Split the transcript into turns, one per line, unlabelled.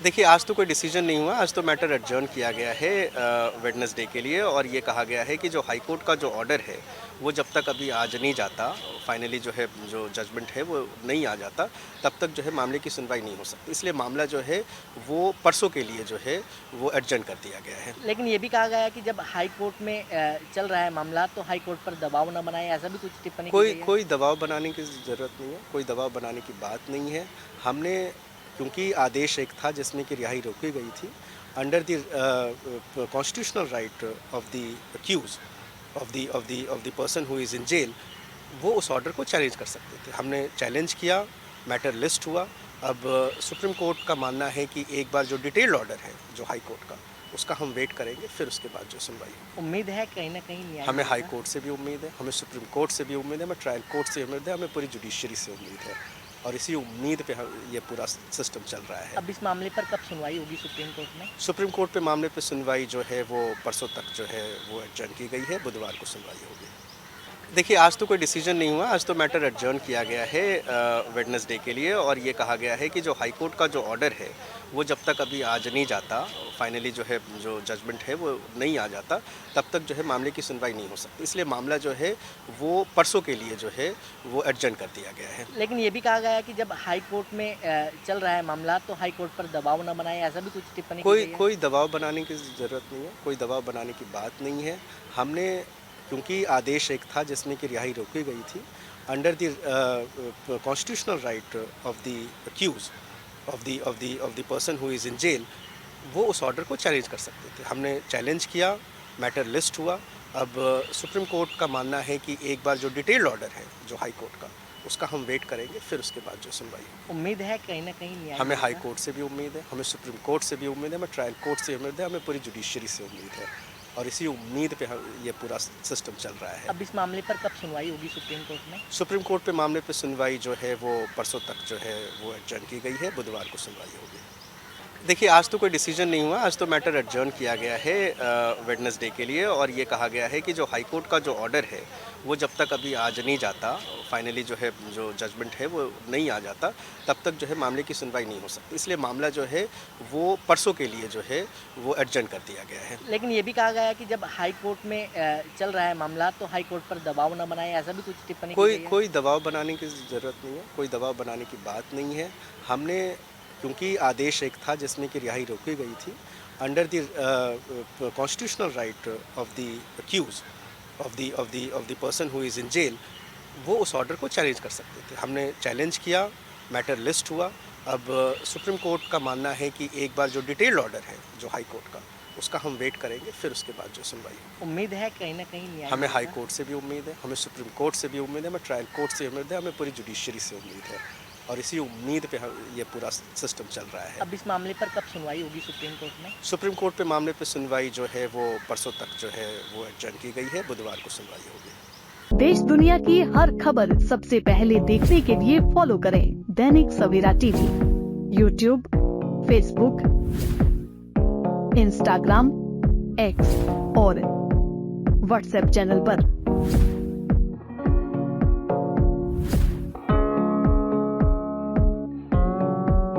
देखिए, आज तो कोई डिसीजन नहीं हुआ, आज तो मैटर एडजर्न किया गया है वेडनेसडे के लिए और ये कहा गया है कि जो हाई कोर्ट का जो ऑर्डर है, वो जब तक अभी आज नहीं जाता, फाइनली जो है जो जजमेंट है वो नहीं आ जाता, तब तक जो है मामले की सुनवाई नहीं हो सकती। इसलिए मामला जो है वो परसों के लिए जो है वो एडजर्न कर दिया गया है।
लेकिन ये भी कहा गया है कि जब हाई कोर्ट में चल रहा है मामला तो हाई कोर्ट पर दबाव न बनाएं, ऐसा भी कुछ टिप्पणी की
कोई
गई है।
कोई दबाव बनाने की ज़रूरत नहीं है, कोई दबाव बनाने की बात नहीं है। हमने क्योंकि आदेश एक था जिसमें कि रिहाई रोकी गई थी, under the constitutional right of the accuse of the person who is in jail, वो उस ऑर्डर को चैलेंज कर सकते थे। हमने चैलेंज किया, मैटर लिस्ट हुआ। अब सुप्रीम कोर्ट का मानना है कि एक बार जो डिटेल्ड ऑर्डर है जो हाई कोर्ट का, उसका हम वेट करेंगे, फिर उसके बाद जो सुनवाई होगी।
उम्मीद है कहीं ना कहीं न्याय
हमें हाई
मिलेगा।
कोर्ट से भी उम्मीद है, हमें सुप्रीम कोर्ट से भी उम्मीद है, हमें ट्रायल कोर्ट से उम्मीद है, हमें पूरी जुडिशरी से उम्मीद है और इसी उम्मीद पे ये पूरा सिस्टम चल रहा है।
अब इस मामले पर कब सुनवाई होगी सुप्रीम कोर्ट में?
सुप्रीम कोर्ट पे मामले पे सुनवाई जो है वो परसों तक जो है वो एडजर्न की गई है, बुधवार को सुनवाई होगी। देखिए, आज तो कोई डिसीजन नहीं हुआ, आज तो मैटर एडजर्न किया गया है वेडनेसडे के लिए और ये कहा गया है कि जो हाई कोर्ट का जो ऑर्डर है, वो जब तक अभी आज नहीं जाता, फाइनली जो है जो जजमेंट है वो नहीं आ जाता, तब तक जो है मामले की सुनवाई नहीं हो सकती। इसलिए मामला जो है वो परसों के लिए जो है वो एडजर्न कर दिया गया है।
लेकिन ये भी कहा गया है कि जब हाई कोर्ट में चल रहा है मामला तो हाई कोर्ट पर दबाव न बनाएं, ऐसा भी कुछ टिप्पणी की गई है।
कोई दबाव बनाने की ज़रूरत नहीं है, कोई दबाव बनाने की बात नहीं है। हमने क्योंकि आदेश एक था जिसमें कि रिहाई रोकी गई थी, under the constitutional right of the accuse of the person who is in jail, वो उस ऑर्डर को चैलेंज कर सकते थे। हमने चैलेंज किया, मैटर लिस्ट हुआ। अब सुप्रीम कोर्ट का मानना है कि एक बार जो डिटेल्ड ऑर्डर है जो हाई कोर्ट का, उसका हम वेट करेंगे, फिर उसके बाद जो सुनवाई होगी।
उम्मीद है कहीं ना कहीं न्याय
हमें हाई
मिलेगा।
कोर्ट से भी उम्मीद है, हमें सुप्रीम कोर्ट से भी उम्मीद है, हमें ट्रायल कोर्ट से उम्मीद है, हमें पूरी जुडिशरी से उम्मीद है और इसी उम्मीद पे ये पूरा सिस्टम चल रहा है।
अब इस मामले पर कब सुनवाई होगी सुप्रीम कोर्ट में?
सुप्रीम कोर्ट पे मामले पे सुनवाई जो है वो परसों तक जो है वो एडजर्न की गई है, बुधवार को सुनवाई होगी। देखिए, आज तो कोई डिसीजन नहीं हुआ, आज तो मैटर एडजर्न किया गया है वेडनेसडे के लिए और ये कहा गया है कि जो हाई कोर्ट का जो ऑर्डर है, वो जब तक अभी आज नहीं जाता, फाइनली जो है जो जजमेंट है वो नहीं आ जाता, तब तक जो है मामले की सुनवाई नहीं हो सकती। इसलिए मामला जो है वो परसों के लिए जो है वो एडजर्न कर दिया गया है।
लेकिन ये भी कहा गया है कि जब हाई कोर्ट में चल रहा है मामला तो हाई कोर्ट पर दबाव न बनाएं, ऐसा भी कुछ टिप्पणी की गई है।
कोई दबाव बनाने की ज़रूरत नहीं है, कोई दबाव बनाने की बात नहीं है। हमने क्योंकि आदेश एक था जिसमें कि रिहाई रोकी गई थी, under the constitutional right of the accuse of the person who is in jail, वो उस ऑर्डर को चैलेंज कर सकते थे। हमने चैलेंज किया, मैटर लिस्ट हुआ। अब सुप्रीम कोर्ट का मानना है कि एक बार जो डिटेल्ड ऑर्डर है जो हाई कोर्ट का, उसका हम वेट करेंगे, फिर उसके बाद जो सुनवाई होगी।
उम्मीद है कहीं ना कहीं न्याय
हमें हाई
मिलेगा।
कोर्ट से भी उम्मीद है, हमें सुप्रीम कोर्ट से भी उम्मीद है, हमें ट्रायल कोर्ट से उम्मीद है, हमें पूरी जुडिशरी से उम्मीद है और इसी उम्मीद पे ये पूरा सिस्टम चल रहा है।
अब इस मामले पर कब सुनवाई होगी सुप्रीम कोर्ट में?
सुप्रीम कोर्ट पे मामले पे सुनवाई जो है वो परसों तक जो है वो एडजर्न की गई है, बुधवार को सुनवाई होगी।
देश दुनिया की हर खबर सबसे पहले देखने के लिए फॉलो करें Dainik Savera TV, YouTube, Facebook, Instagram, X और व्हाट्सएप चैनल पर।